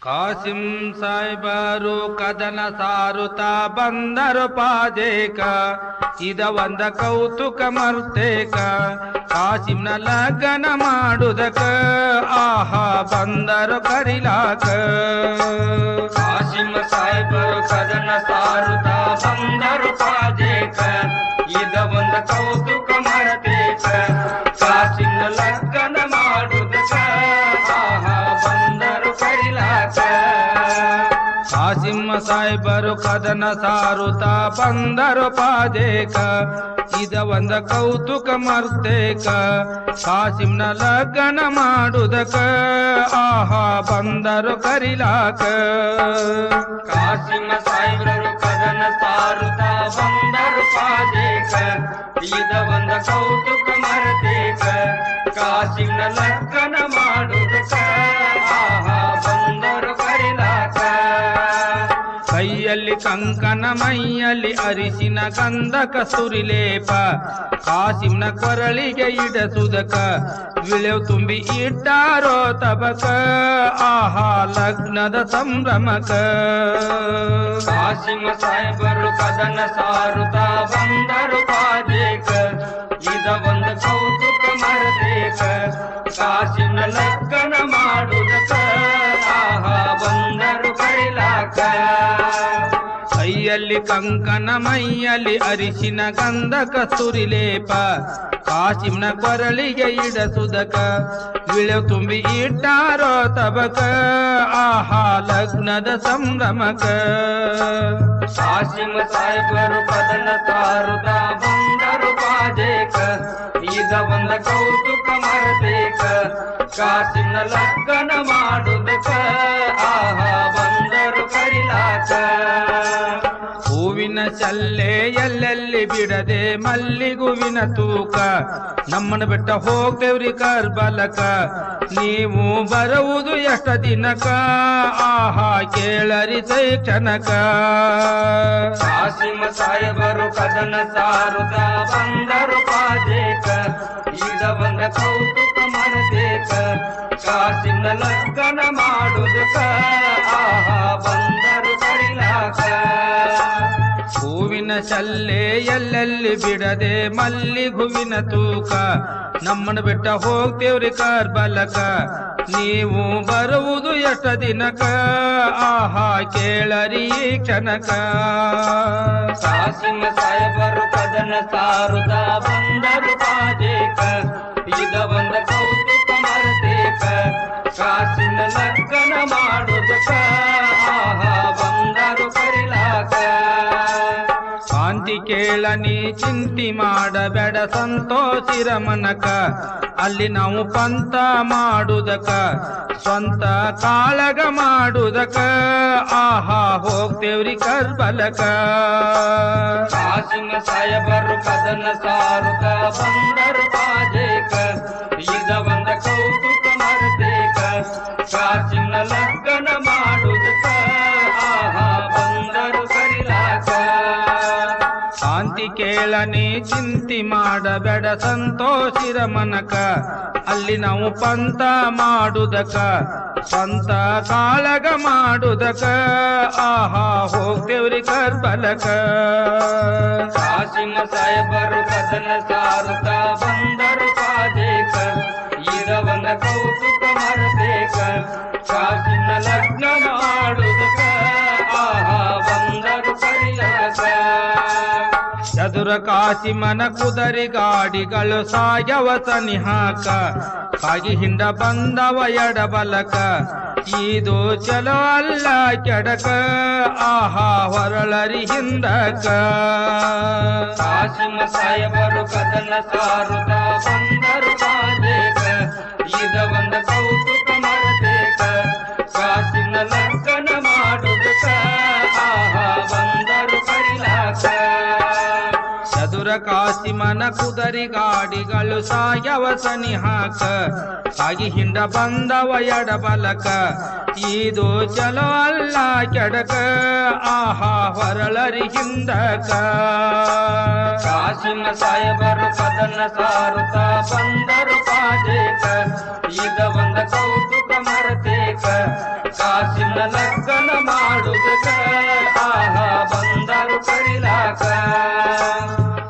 ಕಾಸಿಂ ಸಾಯ್ಬರು ಕದನ ಸಾರುತ್ತಾ ಬಂದರು ಪಾದೇಕ ಇದ ಒಂದ ಕೌತುಕ ಮರ್ತೇಕ ಕಾಸಿಂನ ಲಗ್ನ ಮಾಡುದಕ ಆಹಾ ಬಂದರು ಕರಿಲಾಕ ಕಾಸಿಂ ಸಾಯ್ಬರು ಕದನ ಸಾರುತ್ತಾ ಬಂದರು ಪಾದೇಕ ಇದ ಒಂದ ಕೌತುಕ ಮರ್ತೇಕ ಕಾಸಿಂನ ಲಗ್ನ ಮಾಡುದಕ ಆಹಾ ಬಂದರು ಕರಿಲಾಕ ಕಾಸಿಂ ಸಾಯ್ಬರು ಕದನ ಸಾರುತ್ತಾ ಬಂದರು ಪಾದೇಕ ಇದ ಒಂದ ಕೌತುಕ ಮರ್ತೇಕ ಕಾಸಿಂನ ಲಗ್ನ ಮಾಡುದಕ ಆಹಾ ಬಂದರು ಕರಿಲಾಕ ಕಾಸಿಂ ಸಾಯ್ಬರು ಕದನ ಸಾರುತ್ತಾ ಬಂದರು ಪಾದೇಕ ಇದ ಒಂದ ಕೌತುಕ ಮರ್ತೇಕ ಕಾಸಿಂನ ಲಗ್ನ ಮಾಡುದಕ ಆಹಾ ಬಂದರು ಕರಿಲಾಕ ಕೈಯಲ್ಲಿ ಕಂಕನ ಮೈಯಲ್ಲಿ ಅರಿಸಿನ ಗಂಧಕ ಸುರಿಲೇಪ ಕಾಸಿಂನ ಕೊರಳಿಗೆ ಇಡಸುದಕ ವಿಳೆವು ತುಂಬಿ ಇಟ್ಟಾರೋ ತಬಕ ಆಹಾ ಲಗ್ನದ ಸಂಭ್ರಮಕ ಕಾಸಿಂ ಸಾಯ್ಬರು ಕದನ ಸಾರುತ್ತಾ ಬಂದರು ಪಾದೇಕ ಇದ ಒಂದ ಕೌತುಕ ಮರ್ತೇಕ ಕಾಸಿಂನ ಲಗ್ನ ಮಾಡುದಕ ಆಹಾ ಬಂದರು ಕರಿಲಾಕ ಕೈಯಲ್ಲಿ ಕಂಕನ ಮೈಯಲ್ಲಿ ಅರಿಸಿನ ಗಂಧಕ ಸುರಿಲೇಪ ಕಾಸಿಂನ ಕೊರಳಿಗೆ ಇಡಸುದಕ ವಿಳೆವು ತುಂಬಿ ಇಟ್ಟಾರೋ ತಬಕ ಆಹಾ ಲಗ್ನದ ಸಂಭ್ರಮಕ ಕಾಸಿಂ ಸಾಯ್ಬರು ಕದನ ಸಾರುತ್ತಾ ಬಂದರು ಪಾದೇಕ ಇದ ಒಂದ ಕೌತುಕ ಮರ್ತೇಕ ಕಾಸಿಂನ ಲಗ್ನ ಮಾಡುದಕ ಆಹಾ ಬಂದರು ಕರಿಲಾಕ ಹೂವಿನ ಚಲ್ಲೆ ಎಲ್ಲೆಲ್ಲಿ ಬಿಡದೆ ಮಲ್ಲಿಗುವಿನ ತೂಕ ನಮ್ಮನ ಬೆಟ್ಟ ಹೋಗ್ತೇವ್ರಿ ಕರ್ಬಲಕ ನೀವು ಬರುವುದು ಎಷ್ಟ ದಿನಕ ಆಹಾ ಕೇಳರಿ ಕ್ಷಣಕ ಕಾಸಿಂ ಸಾಯ್ಬರು ಕದನ ಸಾರುತ್ತಾ ಬಂದರು ಪಾದೇಕ ಇದ ಒಂದ ಕೌತುಕ ಮರ್ತೇಕ ಕಾಸಿಂನ ಲಗ್ನ ಮಾಡುದಕ ಆಹಾ ಬಂದರು ಕರಿಲಾಕ ಹೂವಿನ ಚಲ್ಲೆ ಎಲ್ಲೆಲ್ಲಿ ಬಿಡದೆ ಮಲ್ಲಿಗುವಿನ ತೂಕ ನಮ್ಮನ ಬೆಟ್ಟ ಹೋಗ್ತೇವ್ರಿ ಕರ್ಬಲಕ ನೀವು ಬರುವುದು ಎಷ್ಟ ದಿನಕ ಆಹಾ ಕೇಳರಿ ಕ್ಷಣಕ ಕಾಸಿಂ ಸಾಯ್ಬರು ಕದನ ಸಾರುತ್ತಾ ಬಂದರು ಪಾದೇಕ ಇದ ಒಂದ ಕೌತುಕ ಮರ್ತೇಕ ಕಾಸಿಂನ ಲಗ್ನ ಮಾಡುದಕ ಆಹಾ ಬಂದರು ಕರಿಲಾಕ ಶಾಂತಿ ಕೇಳನಿ ಚಿಂತಿ ಮಾಡಬೇಡ ಸಂತೋಷಿರ ಮನಕ ಅಲ್ಲಿ ನಾವು ಪಂಥ ಮಾಡುದಕ ಸ್ವಂತ ಕಾಳಗ ಮಾಡುದಕ ಆಹಾ ಹೋಗ್ತೇವ್ರಿ ಕರ್ಬಲಕ ಕಾಸಿಂ ಸಾಯ್ಬರು ಕದನ ಸಾರುತ್ತಾ ಬಂದರು ಪಾದೇಕ ಇದ ಒಂದ ಕೌತುಕ ಮರ್ತೇಕ ಕಾಸಿಂನ ಲಗ್ನ ಮಾಡುದಕ ಆಹಾ ಬಂದರು ಕರಿಲಾಕ ಶಾಂತಿ ಕೇಳನಿ ಚಿಂತಿ ಮಾಡಬೇಡ ಸಂತೋಷಿರ ಮನಕ ಅಲ್ಲಿ ನಾವು ಪಂಥ ಮಾಡುದಕ ಸ್ವಂತ ಕಾಳಗ ಮಾಡುದಕ ಆಹಾ ಹೋಗ್ತೇವ್ರಿ ಕರ್ಬಲಕ ಕಾಸಿಂ ಸಾಯ್ಬರು ಕದನ ಸಾರುತ್ತಾ ಬಂದರು ಪಾದೇಕ ಇದ ಒಂದ ಕೌತುಕ ಮರ್ತೇಕ ಕಾಸಿಂನ ಲಗ್ನ ಮಾಡುದಕ ಆಹಾ ಬಂದರು ಕರಿಲಾಕ ಚದುರ ಕಾಸಿಮನ ಕುದರಿ ಗಾಡಿಗಳು ಸಾಯವ ಸನಿಹಾಕ ಕಾಗಿ ಹಿಂಡ ಬಂದವ ಎಡಬಲಕ ಇದು ಚಲೋ ಅಲ್ಲ ಕೆಡಕ ಆಹಾ ಹೊರಳರಿ ಹಿಂದಕ ಕಾಸಿಂ ಸಾಯ್ಬರು ಕದನ ಸಾರುತ್ತಾ ಬಂದರು ಪಾದೇಕ ಇದ ಒಂದ ಕೌತುಕ ಮರ್ತೇಕ ಕಾಸಿಂನ ಲಗ್ನ ಮಾಡುದಕ ಆಹಾ ಬಂದರು ಕರಿಲಾಕ ಚದುರ ಕಾಸಿಮನ ಕುದರಿ ಗಾಡಿಗಳು ಸಾಯವ ಸನಿಹಾಕ ಸಾಗಿ ಹಿಂಡ ಬಂದವ ಎಡಬಲಕ ಇದು ಚಲೋ ಅಲ್ಲ ಕೆಡಕ ಆಹಾ ಹೊರಳರಿ ಹಿಂದಕ ಕಾಸಿಮ ಸಾಹೇಬರು ಕದನ ಸಾರುತ್ತ ಬಂದರು ಪಾದೇಕ ಈಗ ಒಂದ ಕೌತುಕ ಮರತೇಕ ಕಾಸಿನ ಲಗ್ನ ಮಾಡುದಕ ಆಹಾ ಬಂದರು ಕರಿಲಾಕ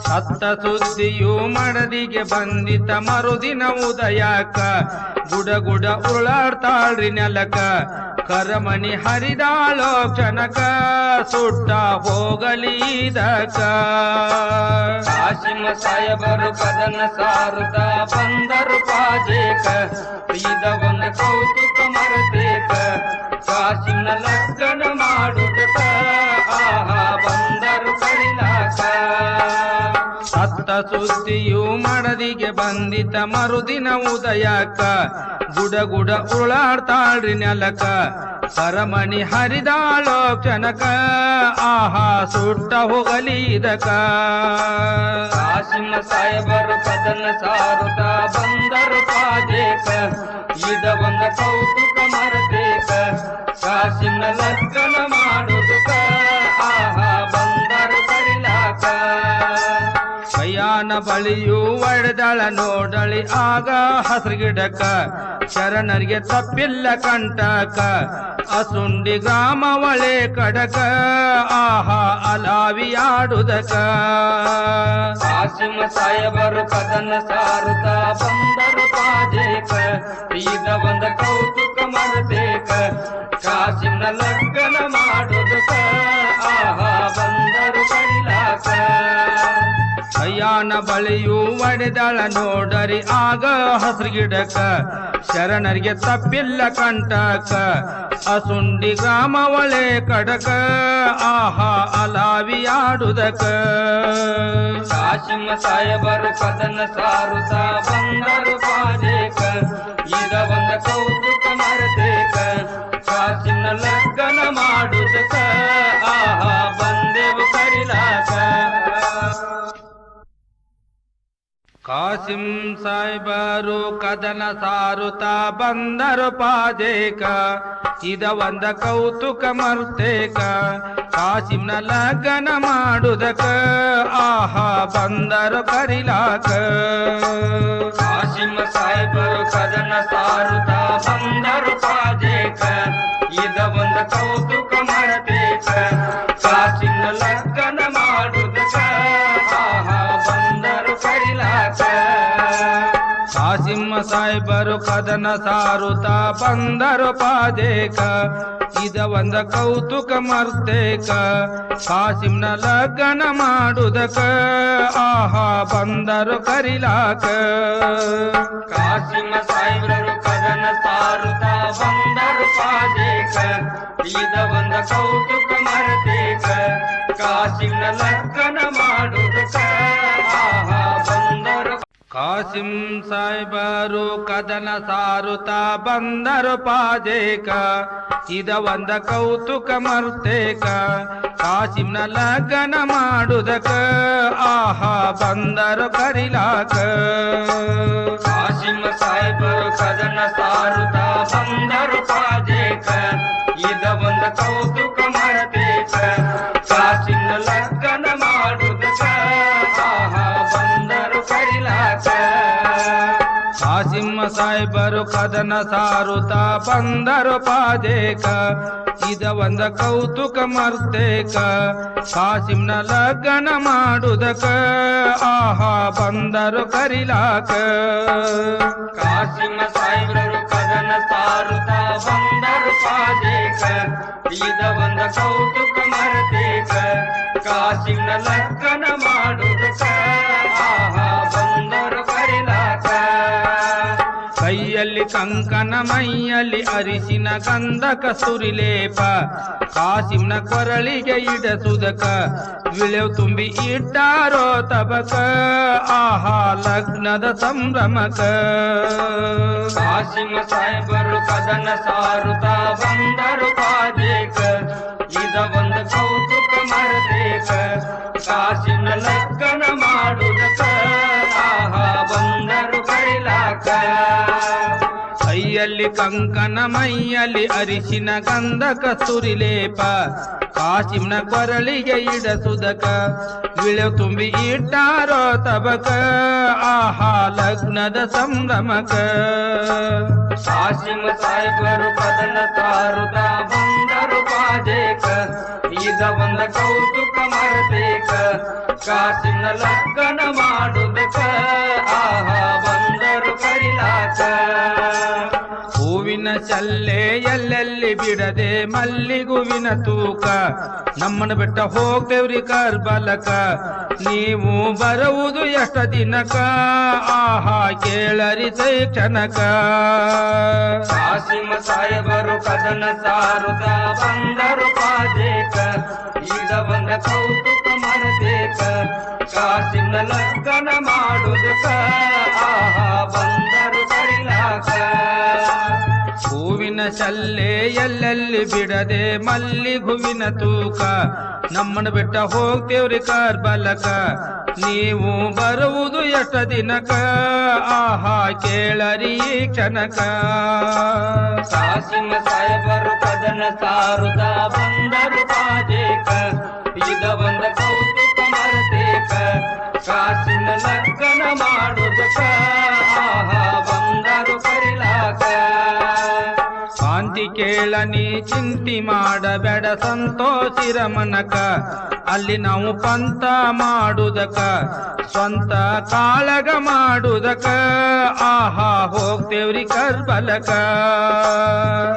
ಸತ್ತ ಸುದ್ದಿಯು ಮಡದಿಗೆ ಬಂದಿತ ಮರುದಿನ ಉದಯಕ ಗುಡ ಉರುಳಾಡ್ತಾಳ್ರಿ ನೆಲಕ ಕರಮಣಿ ಹರಿದಾಳೋ ಕ್ಷಣಕ ಸುಟ್ಟ ಹೋಗಲೀದಕ ಕಾಸಿಮ ಸಾಹೇಬರು ಕದನ ಸಾರುತ್ತ ಬಂದರು ಪಾದೇಕ ಈಗ ಒಂದ ಕೌತುಕ ಮರತೇಕ ಕಾಸಿನ ಲಗ್ನ ಮಾಡುದಕ ಆಹಾ ಬಂದರು ಕರಿಲಾಕ ಸತ್ತ ಸುದ್ದಿಯು ಮಡದಿಗೆ ಬಂದಿತ ಮರುದಿನ ಉದಯಕ ಗುಡ ಉರುಳಾಡ್ತಾಳ್ರಿ ನೆಲಕ ಕರಮಣಿ ಹರಿದಾಳೋ ಕ್ಷಣಕ ಆಹಾ ಸುಟ್ಟ ಹೋಗಲೀದಕ ಕಾಸಿಮ ಸಾಹೇಬರು ಕದನ ಸಾರುತ್ತ ಬಂದರು ಪಾದೇಕ ಇದ ಒಂದ ಕೌತುಕ ಮರತೇಕ ಕಾಸಿನ ಲಗ್ನ ಮಾಡುದಕ ಆಹಾ ಬಂದರು ಕರಿಲಾಕ ಕೈಯಾನ ಬಳಿಯು ಒಡೆದಳ ನೋಡಳಿ ಆಗ ಹಸಿರು ಗಿಡಕ ಶರಣರಿಗೆ ತಪ್ಪಿಲ್ಲ ಕಂಟಕ ಅಸುಂಡಿ ಗ್ರಾಮ ಒಳೆ ಕಡಕ ಆಹಾ ಅಲಾವಿಯಾಡುದಕ ಕಾಸಿಮ ಸಾಹೇಬರು ಕದನ ಸಾರುತ್ತ ಬಂದರು ಪಾದೇಕ ಈಗ ಒಂದ ಕೌತುಕ ಮರತೇಕ ಕಾಸಿನ ಲಗ್ನ ಮಾಡುದಕ ಆಹಾ ಬಂದರು ಕರಿಲಾಕ ಕೈಯಾನ ಬಳಿಯು ಒಡೆದಳ ನೋಡರಿ ಆಗ ಹಸಿರು ಗಿಡಕ ಶರಣರಿಗೆ ತಪ್ಪಿಲ್ಲ ಕಂಟಕ ಅಸುಂಡಿ ಗ್ರಾಮ ಒಳೆ ಕಡಕ ಆಹಾ ಅಲಾವಿಯಾಡುದಕ ಕಾಸಿಮ ಸಾಹೇಬರು ಕದನ ಸಾರುತ್ತ ಬಂದರು ಪಾದೇಕ ಈಗ ಒಂದ ಕೌತುಕ ಮರತೇಕ ಕಾಸಿನ ಲಗ್ನ ಮಾಡುದಕ ಆಹಾ ಬಂದೆವು ಕರಿಲಾಕ ಕಾಸಿಂ ಸಾಹೇಬರು ಕದನ ಸಾರುತ್ತ ಬಂದರು ಪಾದೇಕ ಇದ ಒಂದ ಕೌತುಕ ಮರ್ತೇಕ ಕಾಸಿಂನ ಲಗ್ನ ಮಾಡುದಕ ಆಹಾ ಬಂದರು ಕರಿಲಾಕ ಕಾಸಿಮ ಸಾಹೇಬರು ಕದನ ಸಾರುತ್ತ ಬಂದರು ಪಾದೇಕ ಇದ ಒಂದ ಕೌತುಕ ಮರತೇಕ ಕಾಸಿನ ಲಗ್ನ ಮಾಡುದಕ ಆಹಾ ಬಂದರು ಕರಿಲಾಕ ಕಾಸಿಂ ಸಾಹೇಬರು ಕದನ ಸಾರುತ್ತ ಬಂದರು ಪಾದೇಕ ಇದ ಒಂದ ಕೌತುಕ ಮರ್ತೇಕ ಕಾಸಿಂನ ಲಗ್ನ ಮಾಡುದಕ ಆಹಾ ಬಂದರು ಕರಿಲಾಕ ಕಾಸಿಮ ಸಾಹೇಬರು ಕದನ ಸಾರುತ್ತ ಬಂದರು ಪಾದೇಕ ಇದ ಒಂದ ಕೌತುಕ ಮರತೇಕ ಕಾಸಿನ ಲಗ್ನ ಮಾಡುದಕ ಆಹಾ ಬಂದರು ಕಾಸಿಂ ಸಾಹೇಬರು ಕದನ ಸಾರುತ್ತ ಬಂದರು ಪಾದೇಕ ಇದ ಒಂದ ಕೌತುಕ ಮರ್ತೇಕ ಕಾಸಿಂನ ಲಗ್ನ ಮಾಡುದಕ ಆಹಾ ಬಂದರು ಕರಿಲಾಕ ಕಾಸಿಮ ಸಾಹೇಬರು ಕದನ ಸಾರುತ್ತ ಬಂದರು ಪಾದೇಕ ಇದ ಒಂದ ಕೌತುಕ ಮರತೇಕ ಕಾಸಿನ ಲಗ್ನ ಮಾಡುದಕ ಆಹಾ ಬಂದರು ಕರಿಲಾಕ ಕಾಸಿಂ ಸಾಹೇಬರು ಕದನ ಸಾರುತ್ತ ಬಂದರು ಪಾದೇಕ ಇದ ಒಂದ ಕೌತುಕ ಮರ್ತೇಕ ಕಾಸಿಂನ ಲಗ್ನ ಮಾಡುದಕ ಆಹಾ ಬಂದರು ಕರಿಲಾಕ ಕಾಸಿಮ ಸಾಹೇಬರು ಕದನ ಸಾರುತ್ತ ಬಂದರು ಪಾದೇಕ ಇದ ಒಂದ ಕೌತುಕ ಮರತೇಕ ಕಾಸಿನ ಲಗ್ನ ಮಾಡುದಕ ಆಹಾ ಬಂದರು ಕರಿಲಾಕ ಕೈಯಲ್ಲಿ ಕಂಕನ ಮೈಯಲ್ಲಿ ಅರಿಸಿನ ಗಂಧಕ ಸುರಿಲೇಪ ಕಾಸಿಂನ ಕೊರಳಿಗೆ ಇಡಸುದಕ ವಿಳೆವು ತುಂಬಿ ಇಟ್ಟಾರೋ ತಬಕ ಆಹಾ ಲಗ್ನದ ಸಂಭ್ರಮಕ ಕಾಸಿಮ ಸಾಹೇಬರು ಕದನ ಸಾರುತ್ತ ಬಂದರು ಪಾದೇಕ ಇದ ಒಂದ ಕೌತುಕ ಮರತೇಕ ಕಾಸಿನ ಲಗ್ನ ಮಾಡು ಕೈಯಲ್ಲಿ ಕಂಕನ ಮೈಯಲ್ಲಿ ಅರಿಶಿನ ಗಂಧ ಕಸ್ತೂರಿ ಲೇಪ ಕಾಸಿಮ್ನ ಕೊರಳಿಗೆ ಇಡಸುದಕ ವಿಳೆ ತುಂಬಿ ಇಟ್ಟಾರೋ ತಬಕ ಆಹಾ ಲಗ್ನದ ಸಂಭ್ರಮಕ ಕಾಸಿಮ ಸಾಹೇಬರು ಕದನ ಸಾರುತ್ತ ಬಂದರು ಪಾದೇಕ ಇದ ಬಂದ ಕೌತುಕ ಮರಬೇಕ ಕಾಸಿನ ಲಗ್ನ ಮಾಡುದಕ ಆಹಾ ಬಂದರು ಕರಿಲಾಕ ಹೂವಿನ ಚಲ್ಲೆ ಎಲ್ಲೆಲ್ಲಿ ಬಿಡದೆ ಮಲ್ಲಿಗುವಿನ ತೂಕ ನಮ್ಮನ ಬೆಟ್ಟ ಹೋಗ್ತೇವ್ರಿ ಕರ್ಬಲಕ ನೀವು ಬರುವುದು ಎಷ್ಟ ದಿನಕ ಆಹಾ ಕೇಳರಿ ಕ್ಷಣಕ ಕಾಸಿಮ ಸಾಹೇಬರು ಕದನ ಸಾರುತ್ತ ಬಂದರು ಪಾದೇಕ ಈಗ ಬಂದ ಕೌತುಕ ಮರಬೇಕ ಕಾಸಿನ ಲಗ್ನ ಮಾಡುದಕ ಆಹಾ ಬಂದರು ಕರಿಲಾಕ ಹೂವಿನ ಚಲ್ಲೆ ಎಲ್ಲೆಲ್ಲಿ ಬಿಡದೆ ಮಲ್ಲಿಗುವಿನ ತೂಕ ನಮ್ಮನ ಬೆಟ್ಟ ಹೋಗ್ತೇವ್ರಿ ಕರ್ಬಲಕ ನೀವು ಬರುವುದು ಎಷ್ಟ ದಿನಕ ಆಹಾ ಕೇಳರಿ ಕ್ಷಣಕ ಕಾಸಿಮ ಸಾಹೇಬರು ಕದನ ಸಾರುತ್ತ ಬಂದರು ಪಾದೇಕ ಇದ ಬಂದ ಕೌತುಕ ಮರಬೇಕ ಕಾಸಿನ ಲಗ್ನ ಮಾಡುದಕ ಆಹಾ ಬಂದರು ಕರಿಲಾಕ ಶಾಂತಿ ಕೇಳನಿ ಚಿಂತಿ ಮಾಡಬೇಡ ಸಂತೋಷಿರ ಮನಕ ಅಲ್ಲಿ ನಾವು ಪಂಥ ಮಾಡುದಕ ಸ್ವಂತ ಕಾಳಗ ಮಾಡುದಕ ಆಹಾ ಹೋಗ್ತೇವ್ರಿ ಕರ್ಬಲಕ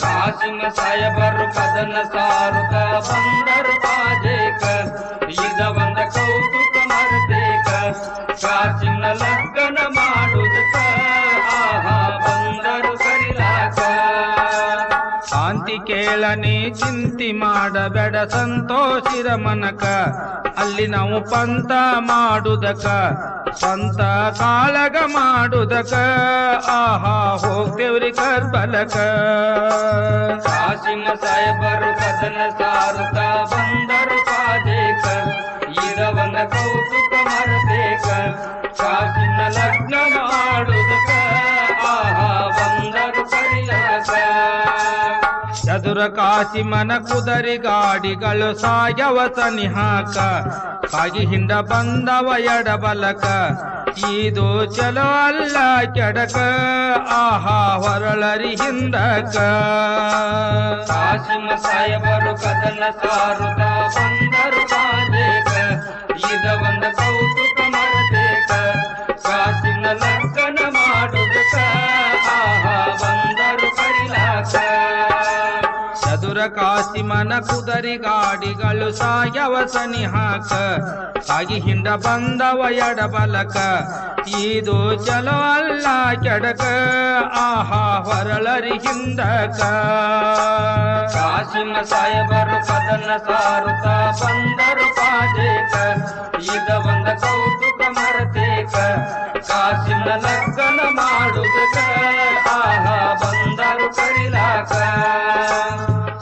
ಕಾಸಿಮ ಸಾಹೇಬರು ಕದನ ಸಾರುತ್ತ ಬಂದರು ಪಾದೇಕ ಇದ ಬಂದ ಕೌತುಕ ಮರಬೇಕ ಕಾಸಿನ ಲಗ್ನ ಮಾಡುದಕ ಆಹಾ ಬಂದರು ಕರಿಲಾಕ ಶಾಂತಿ ಕೇಳನಿ ಚಿಂತಿ ಮಾಡಬೇಡ ಸಂತೋಷಿರ ಮನಕ ಅಲ್ಲಿ ನಾವು ಪಂಥ ಮಾಡುದಕ ಸ್ವಂತ ಕಾಳಗ ಮಾಡುದಕ ಆಹಾ ಹೋಗ್ತೇವ್ರಿ ಕರ್ಬಲಕ ಕಾಸಿಮ ಸಾಹೇಬರು ಕದನ ಸಾರುತ್ತ ಬಂದರು ಪಾದೇಕ ಇದ ಬಂದ ಕೌತುಕ ಮರಬೇಕ ಕಾಸಿನ ಲಗ್ನ ಮಾಡುದಕ ಆಹಾ ಬಂದರು ಕರಿಲಾಕ ಚದುರ ಕಾಸಿಮನ ಕುದರಿ ಗಾಡಿಗಳು ಸಾಯವ ಸನಿಹಾಕ ಕಾಗಿ ಹಿಂಡ ಬಂದವ ಎಡಬಲಕ ಇದು ಚಲೋ ಅಲ್ಲ ಕೆಡಕ ಆಹಾ ಹೊರಳರಿ ಹಿಂದಕ ಕಾಸಿಮ ಸಾಹೇಬರು ಕದನ ಸಾರುತ್ತ ಬಂದರು ಪಾದೇಕ ಇದ ಬಂದ ಕೌತುಕ ಮರಬೇಕ ಕಾಸಿನ ಲಗ್ನ ಮಾಡುದಕ ಆಹಾ ಬಂದರು ಕರಿಲಾಕ ಚದುರ ಕಾಸಿಮನ ಕುದರಿ ಗಾಡಿಗಳು ಸಾಯವ ಸನಿಹಾಕ ಕಾಗಿ ಹಿಂಡ ಬಂದವ ಎಡಬಲಕ ಇದು ಚಲೋ ಅಲ್ಲ ಕೆಡಕ ಆಹಾ ಹೊರಳರಿ ಹಿಂದಕ ಕಾಸಿಮ ಸಾಹೇಬರು ಕದನ ಸಾರುತ್ತ ಬಂದರು ಪಾದೇಕ ಇದ ಬಂದ ಕೌತುಕ ಮರಬೇಕ ಕಾಸಿನ ಲಗ್ನ ಮಾಡುದಕ ಆಹಾ ಬಂದರು ಕರಿಲಾಕ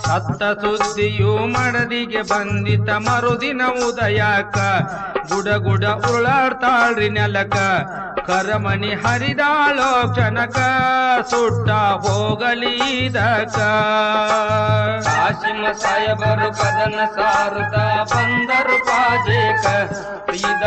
ಸತ್ತ ಸುದ್ದಿಯು ಮಡದಿಗೆ ಬಂದಿತ ಮರುದಿನ ಉದಯಕ ಗುಡ ಉರುಳಾಡ್ತಾಳ್ರಿ ನೆಲಕ ಕರಮಣಿ ಹರಿದಾಳೋ ಕ್ಷಣಕ ಸುಟ್ಟ ಹೋಗಲೀದಕ ಕಾಸಿಮ ಸಾಹೇಬರು ಕದನ ಸಾರುತ್ತ ಬಂದರು ಪಾದೇಕ ಇದ